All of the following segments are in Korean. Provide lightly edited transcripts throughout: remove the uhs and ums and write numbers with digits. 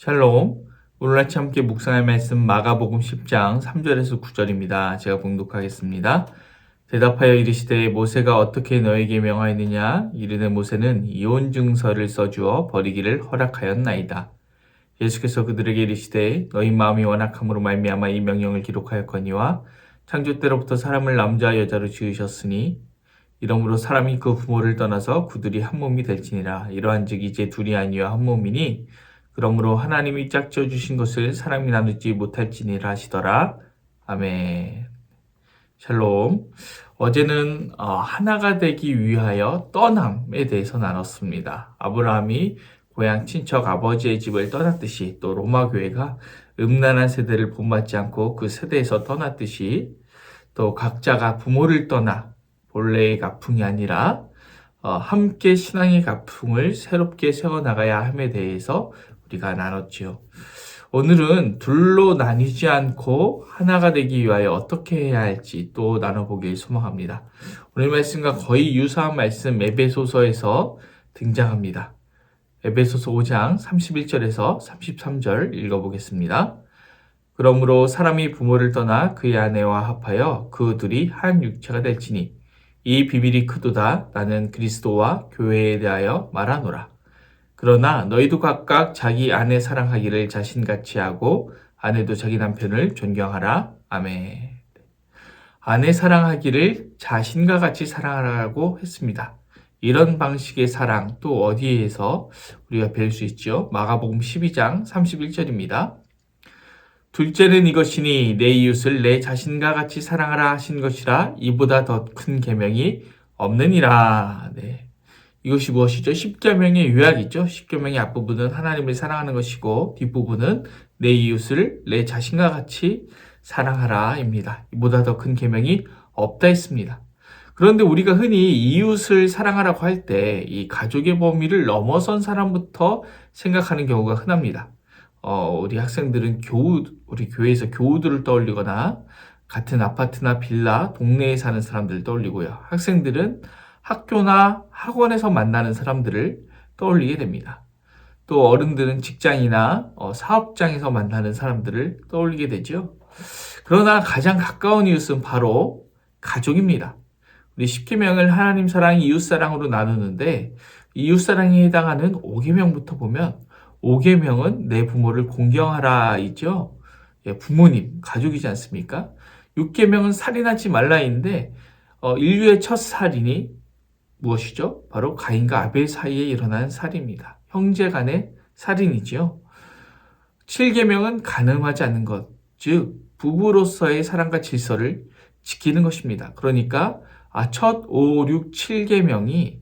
샬롬. 오늘 아침 함께 묵상할 말씀 마가복음 10장 3절에서 9절입니다. 제가 봉독하겠습니다. 대답하여 이르시되 모세가 어떻게 너에게 명하였느냐? 이르되 모세는 이혼 증서를 써주어 버리기를 허락하였나이다. 예수께서 그들에게 이르시되 너희 마음이 완악함으로 말미암아 이 명령을 기록하였거니와 창조 때로부터 사람을 남자와 여자로 지으셨으니 이러므로 사람이 그 부모를 떠나서 그들이 한 몸이 될지니라. 이러한즉 이제 둘이 아니여 한 몸이니 그러므로 하나님이 짝지어 주신 것을 사람이 나누지 못할지니라 하시더라. 아멘. 샬롬. 어제는 하나가 되기 위하여 떠남에 대해서 나눴습니다. 아브라함이 고향 친척 아버지의 집을 떠났듯이, 또 로마 교회가 음란한 세대를 본받지 않고 그 세대에서 떠났듯이, 또 각자가 부모를 떠나 본래의 가풍이 아니라 함께 신앙의 가풍을 새롭게 세워나가야 함에 대해서 우리가 나눴지요. 오늘은 둘로 나뉘지 않고 하나가 되기 위하여 어떻게 해야 할지 또 나눠보길 소망합니다. 오늘 말씀과 거의 유사한 말씀 에베소서에서 등장합니다. 에베소서 5장 31절에서 33절 읽어보겠습니다. 그러므로 사람이 부모를 떠나 그의 아내와 합하여 그 둘이 한 육체가 될지니 이 비밀이 크도다. 나는 그리스도와 교회에 대하여 말하노라. 그러나 너희도 각각 자기 아내 사랑하기를 자신같이 하고 아내도 자기 남편을 존경하라. 아멘. 아내 사랑하기를 자신과 같이 사랑하라고 했습니다. 이런 방식의 사랑 또 어디에서 우리가 배울 수 있죠? 마가복음 12장 31절입니다. 둘째는 이것이니 내 이웃을 내 자신과 같이 사랑하라 하신 것이라. 이보다 더 큰 계명이 없느니라. 네. 이것이 무엇이죠? 십계명의 요약이죠. 십계명의 앞부분은 하나님을 사랑하는 것이고 뒷부분은 내 이웃을 내 자신과 같이 사랑하라입니다. 이보다 더 큰 계명이 없다 했습니다. 그런데 우리가 흔히 이웃을 사랑하라고 할 때 이 가족의 범위를 넘어선 사람부터 생각하는 경우가 흔합니다. 우리 학생들은 우리 교회에서 교우들을 떠올리거나 같은 아파트나 빌라, 동네에 사는 사람들을 떠올리고요. 학생들은 학교나 학원에서 만나는 사람들을 떠올리게 됩니다. 또 어른들은 직장이나 사업장에서 만나는 사람들을 떠올리게 되죠. 그러나 가장 가까운 이웃은 바로 가족입니다. 우리 10계명을 하나님 사랑, 이웃 사랑으로 나누는데 이웃 사랑에 해당하는 5계명부터 보면 5계명은 내 부모를 공경하라 있죠. 부모님, 가족이지 않습니까? 6계명은 살인하지 말라인데 인류의 첫 살인이 무엇이죠? 바로 가인과 아벨 사이에 일어난 살인입니다. 형제 간의 살인이죠. 7계명은 간음하지 않는 것, 즉 부부로서의 사랑과 질서를 지키는 것입니다. 그러니까 첫 5, 6, 7계명이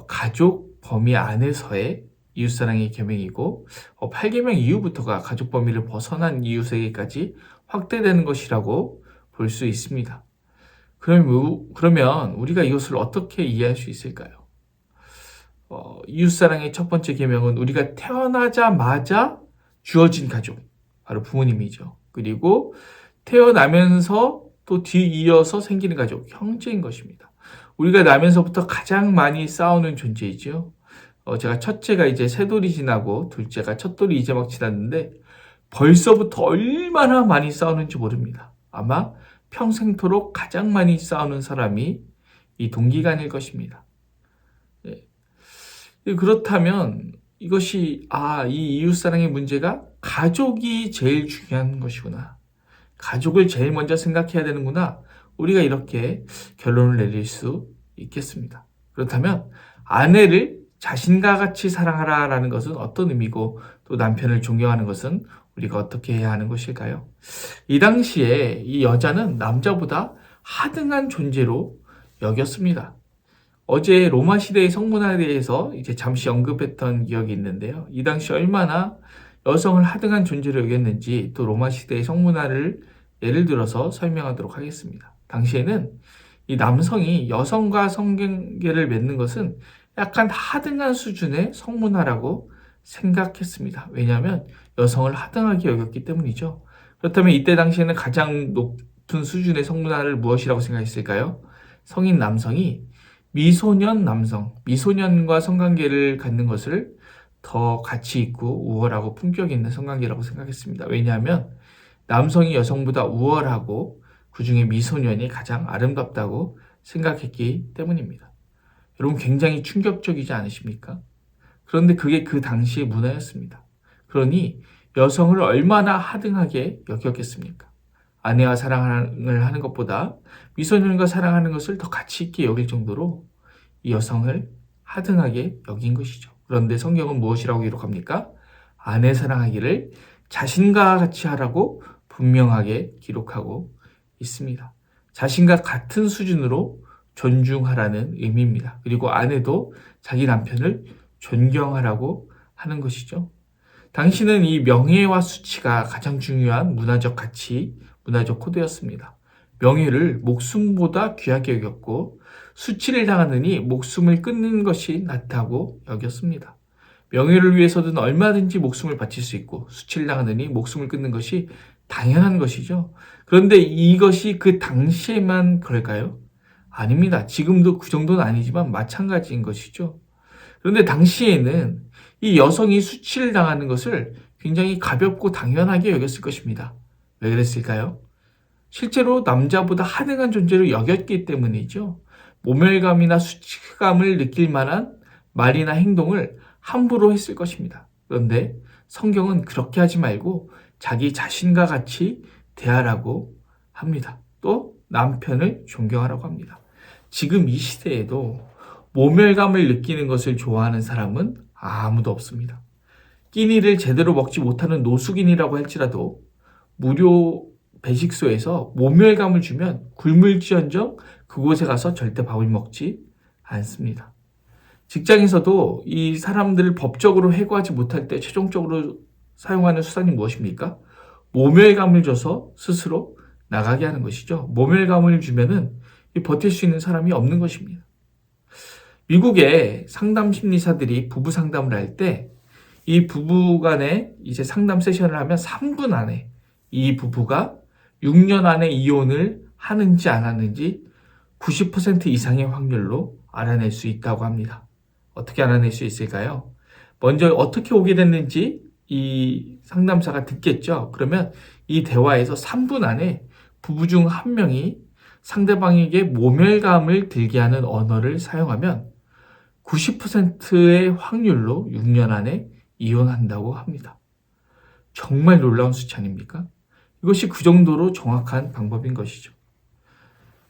가족 범위 안에서의 이웃사랑의 계명이고 8계명 이후부터가 가족 범위를 벗어난 이웃에게까지 확대되는 것이라고 볼 수 있습니다. 그러면 우리가 이것을 어떻게 이해할 수 있을까요? 이웃사랑의 첫 번째 계명은 우리가 태어나자마자 주어진 가족, 바로 부모님이죠. 그리고 태어나면서 또 뒤이어서 생기는 가족, 형제인 것입니다. 우리가 나면서부터 가장 많이 싸우는 존재이죠. 제가 첫째가 이제 새돌이 지나고 둘째가 첫돌이 이제 막 지났는데 벌써부터 얼마나 많이 싸우는지 모릅니다. 아마 평생토록 가장 많이 싸우는 사람이 이 동기간일 것입니다. 그렇다면 이것이 이 이웃사랑의 문제가 가족이 제일 중요한 것이구나. 가족을 제일 먼저 생각해야 되는구나. 우리가 이렇게 결론을 내릴 수 있겠습니다. 그렇다면 아내를 자신과 같이 사랑하라라는 것은 어떤 의미고 또 남편을 존경하는 것은 우리가 어떻게 해야 하는 것일까요? 이 당시에 이 여자는 남자보다 하등한 존재로 여겼습니다. 어제 로마 시대의 성문화에 대해서 이제 잠시 언급했던 기억이 있는데요. 이 당시 얼마나 여성을 하등한 존재로 여겼는지 또 로마 시대의 성문화를 예를 들어서 설명하도록 하겠습니다. 당시에는 이 남성이 여성과 성관계를 맺는 것은 약간 하등한 수준의 성문화라고 생각했습니다. 왜냐하면 여성을 하등하게 여겼기 때문이죠. 그렇다면 이때 당시에는 가장 높은 수준의 성문화를 무엇이라고 생각했을까요? 성인 남성이 미소년 남성, 미소년과 성관계를 갖는 것을 더 가치 있고 우월하고 품격 있는 성관계라고 생각했습니다. 왜냐하면 남성이 여성보다 우월하고 그중에 미소년이 가장 아름답다고 생각했기 때문입니다. 여러분 굉장히 충격적이지 않으십니까? 그런데 그게 그 당시의 문화였습니다. 그러니 여성을 얼마나 하등하게 여겼겠습니까? 아내와 사랑을 하는 것보다 미소년과 사랑하는 것을 더 가치 있게 여길 정도로 이 여성을 하등하게 여긴 것이죠. 그런데 성경은 무엇이라고 기록합니까? 아내 사랑하기를 자신과 같이 하라고 분명하게 기록하고 있습니다. 자신과 같은 수준으로 존중하라는 의미입니다. 그리고 아내도 자기 남편을 존경하라고 하는 것이죠. 당시는 이 명예와 수치가 가장 중요한 문화적 가치, 문화적 코드였습니다. 명예를 목숨보다 귀하게 여겼고 수치를 당하느니 목숨을 끊는 것이 낫다고 여겼습니다. 명예를 위해서든 얼마든지 목숨을 바칠 수 있고 수치를 당하느니 목숨을 끊는 것이 당연한 것이죠. 그런데 이것이 그 당시에만 그럴까요? 아닙니다. 지금도 그 정도는 아니지만 마찬가지인 것이죠. 그런데 당시에는 이 여성이 수치를 당하는 것을 굉장히 가볍고 당연하게 여겼을 것입니다. 왜 그랬을까요? 실제로 남자보다 하등한 존재로 여겼기 때문이죠. 모멸감이나 수치감을 느낄 만한 말이나 행동을 함부로 했을 것입니다. 그런데 성경은 그렇게 하지 말고 자기 자신과 같이 대하라고 합니다. 또 남편을 존경하라고 합니다. 지금 이 시대에도 모멸감을 느끼는 것을 좋아하는 사람은 아무도 없습니다. 끼니를 제대로 먹지 못하는 노숙인이라고 할지라도 무료 배식소에서 모멸감을 주면 굶을지언정 그곳에 가서 절대 밥을 먹지 않습니다. 직장에서도 이 사람들을 법적으로 해고하지 못할 때 최종적으로 사용하는 수단이 무엇입니까? 모멸감을 줘서 스스로 나가게 하는 것이죠. 모멸감을 주면은 버틸 수 있는 사람이 없는 것입니다. 미국의 상담 심리사들이 부부 상담을 할 때 이 부부 간에 이제 상담 세션을 하면 3분 안에 이 부부가 6년 안에 이혼을 하는지 안 하는지 90% 이상의 확률로 알아낼 수 있다고 합니다. 어떻게 알아낼 수 있을까요? 먼저 어떻게 오게 됐는지 이 상담사가 듣겠죠. 그러면 이 대화에서 3분 안에 부부 중 한 명이 상대방에게 모멸감을 들게 하는 언어를 사용하면 90%의 확률로 6년 안에 이혼한다고 합니다. 정말 놀라운 수치 아닙니까? 이것이 그 정도로 정확한 방법인 것이죠.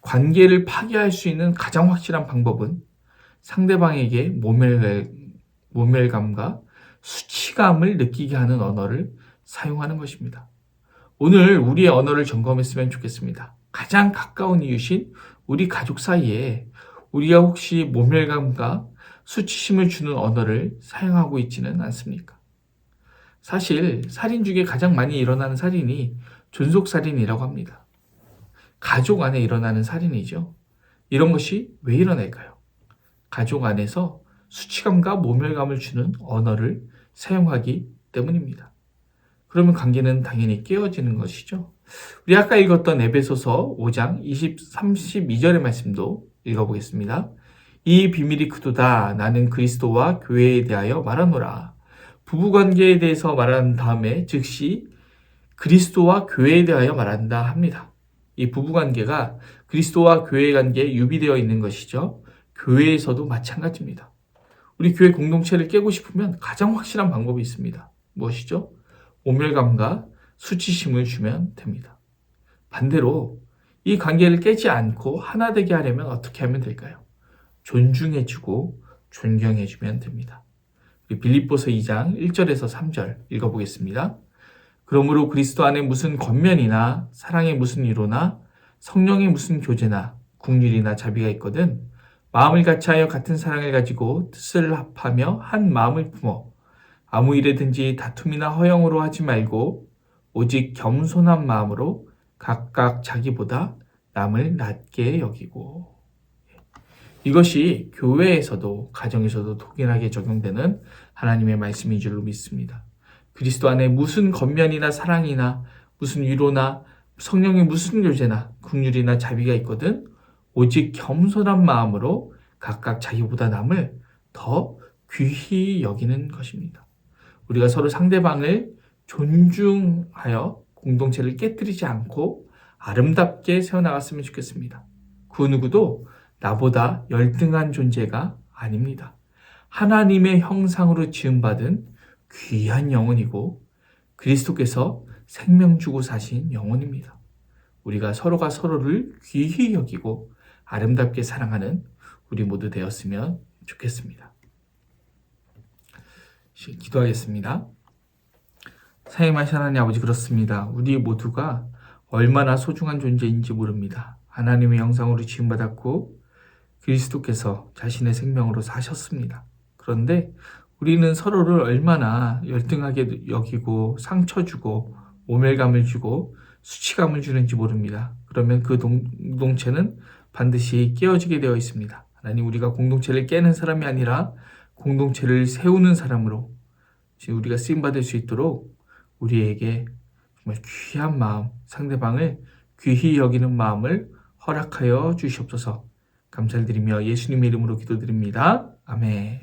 관계를 파괴할 수 있는 가장 확실한 방법은 상대방에게 모멸감과 수치감을 느끼게 하는 언어를 사용하는 것입니다. 오늘 우리의 언어를 점검했으면 좋겠습니다. 가장 가까운 이웃인 우리 가족 사이에 우리가 혹시 모멸감과 수치심을 주는 언어를 사용하고 있지는 않습니까? 사실 살인 중에 가장 많이 일어나는 살인이 존속살인이라고 합니다. 가족 안에 일어나는 살인이죠. 이런 것이 왜 일어날까요? 가족 안에서 수치감과 모멸감을 주는 언어를 사용하기 때문입니다. 그러면 관계는 당연히 깨어지는 것이죠. 우리 아까 읽었던 에베소서 5장 32절의 말씀도 읽어보겠습니다. 이 비밀이 크도다. 나는 그리스도와 교회에 대하여 말하노라. 부부관계에 대해서 말한 다음에 즉시 그리스도와 교회에 대하여 말한다 합니다. 이 부부관계가 그리스도와 교회 관계에 유비되어 있는 것이죠. 교회에서도 마찬가지입니다. 우리 교회 공동체를 깨고 싶으면 가장 확실한 방법이 있습니다. 무엇이죠? 모멸감과 수치심을 주면 됩니다. 반대로 이 관계를 깨지 않고 하나 되게 하려면 어떻게 하면 될까요? 존중해주고 존경해주면 됩니다. 빌립보서 2장 1절에서 3절 읽어보겠습니다. 그러므로 그리스도 안에 무슨 권면이나 사랑의 무슨 위로나 성령의 무슨 교제나 국률이나 자비가 있거든 마음을 같이하여 같은 사랑을 가지고 뜻을 합하며 한 마음을 품어 아무 일에든지 다툼이나 허영으로 하지 말고 오직 겸손한 마음으로 각각 자기보다 남을 낮게 여기고. 이것이 교회에서도 가정에서도 동일하게 적용되는 하나님의 말씀인 줄로 믿습니다. 그리스도 안에 무슨 겉면이나 사랑이나 무슨 위로나 성령의 무슨 교제나 긍휼이나 자비가 있거든 오직 겸손한 마음으로 각각 자기보다 남을 더 귀히 여기는 것입니다. 우리가 서로 상대방을 존중하여 공동체를 깨뜨리지 않고 아름답게 세워나갔으면 좋겠습니다. 그 누구도 나보다 열등한 존재가 아닙니다. 하나님의 형상으로 지음받은 귀한 영혼이고 그리스도께서 생명 주고 사신 영혼입니다. 우리가 서로가 서로를 귀히 여기고 아름답게 사랑하는 우리 모두 되었으면 좋겠습니다. 기도하겠습니다. 사랑하신 하나님 아버지, 그렇습니다. 우리 모두가 얼마나 소중한 존재인지 모릅니다. 하나님의 형상으로 지음받았고 그리스도께서 자신의 생명으로 사셨습니다. 그런데 우리는 서로를 얼마나 열등하게 여기고 상처 주고 모멸감을 주고 수치감을 주는지 모릅니다. 그러면 그 공동체는 반드시 깨어지게 되어 있습니다. 하나님, 우리가 공동체를 깨는 사람이 아니라 공동체를 세우는 사람으로 우리가 쓰임받을 수 있도록 우리에게 정말 귀한 마음, 상대방을 귀히 여기는 마음을 허락하여 주시옵소서. 감사를 드리며 예수님의 이름으로 기도드립니다. 아멘.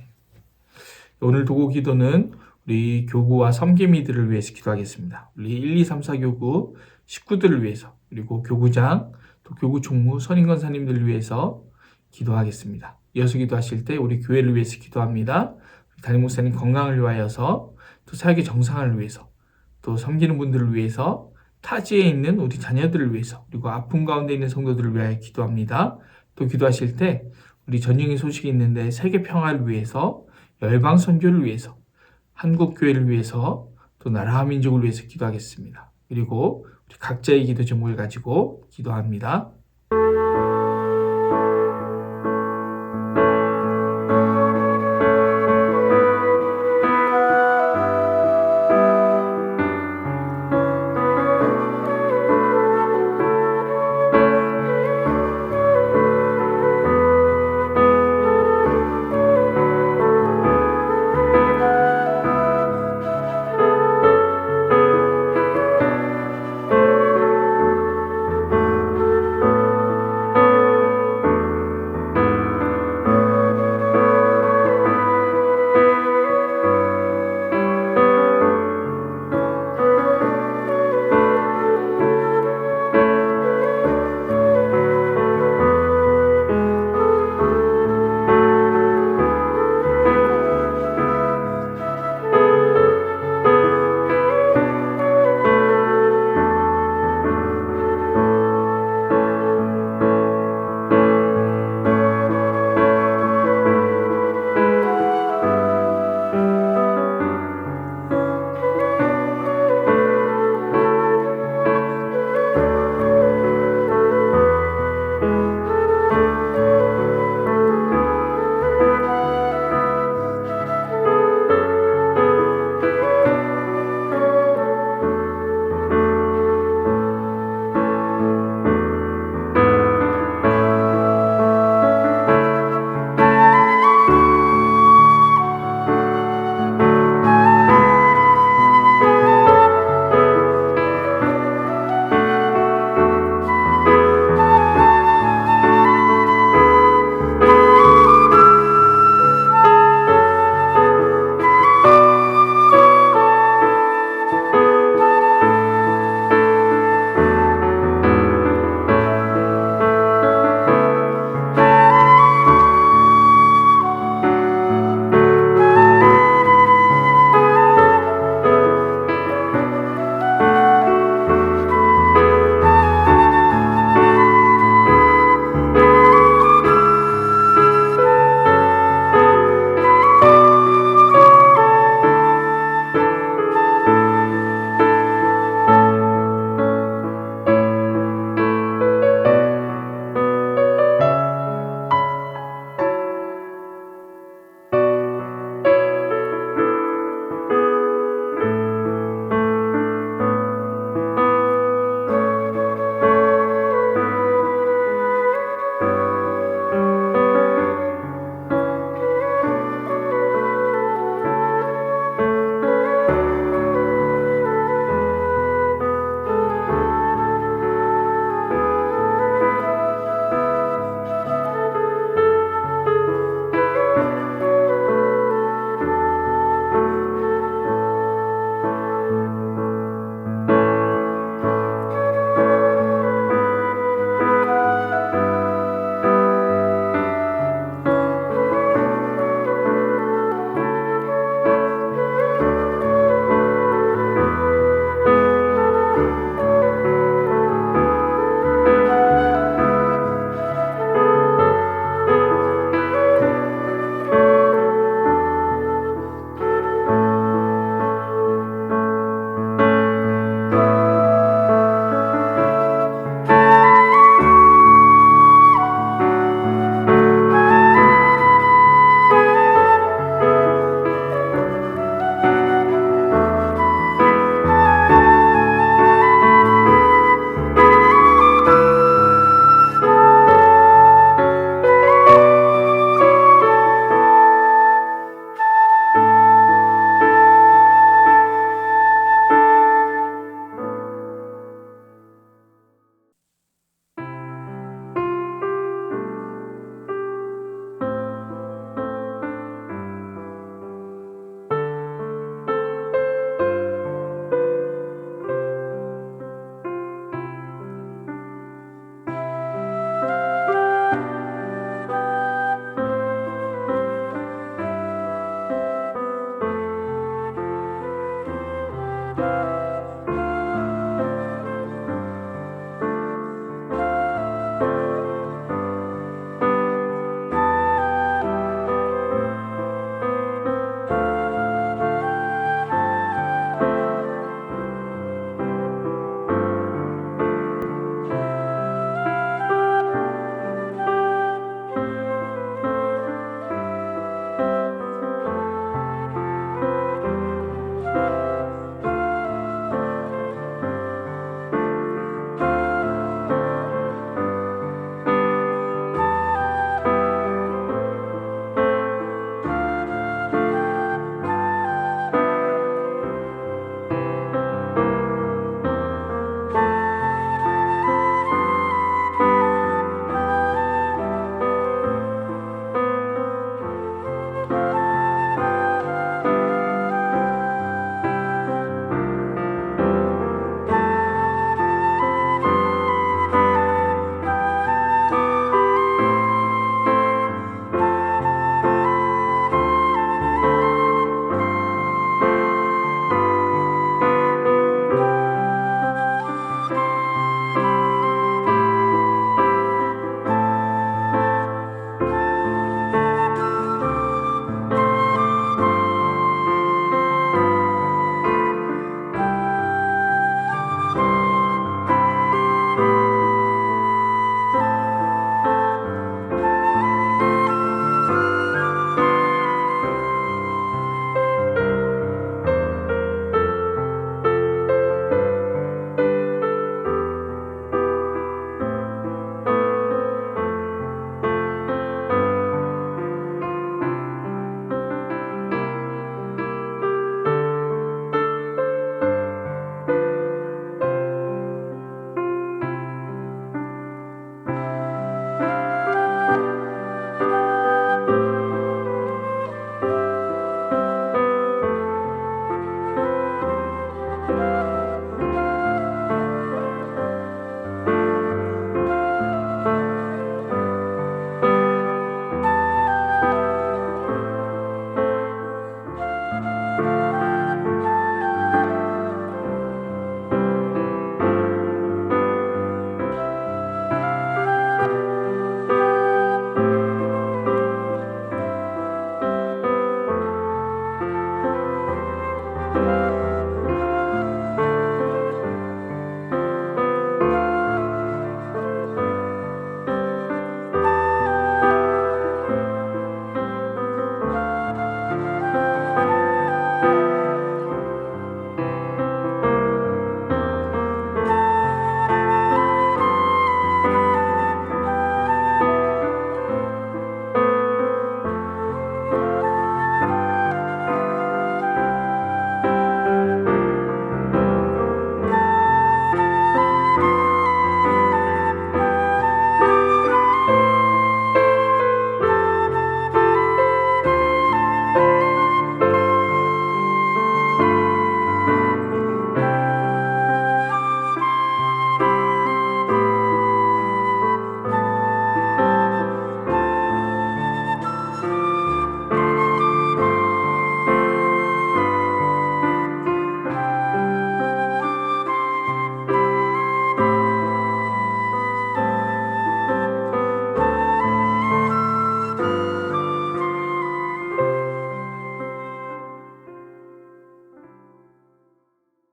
오늘 도구 기도는 우리 교구와 섬김이들을 위해서 기도하겠습니다. 우리 1, 2, 3, 4 교구 식구들을 위해서, 그리고 교구장, 또 교구 총무, 선임권사님들을 위해서 기도하겠습니다. 이어서 기도하실 때 우리 교회를 위해서 기도합니다. 담임 목사님 건강을 위하여서, 또 사역의 정상을 위해서, 또 섬기는 분들을 위해서, 타지에 있는 우리 자녀들을 위해서, 그리고 아픔 가운데 있는 성도들을 위하여 기도합니다. 또 기도하실 때 우리 전쟁의 소식이 있는데 세계 평화를 위해서, 열방 선교를 위해서, 한국 교회를 위해서, 또 나라와 민족을 위해서 기도하겠습니다. 그리고 우리 각자의 기도 제목을 가지고 기도합니다.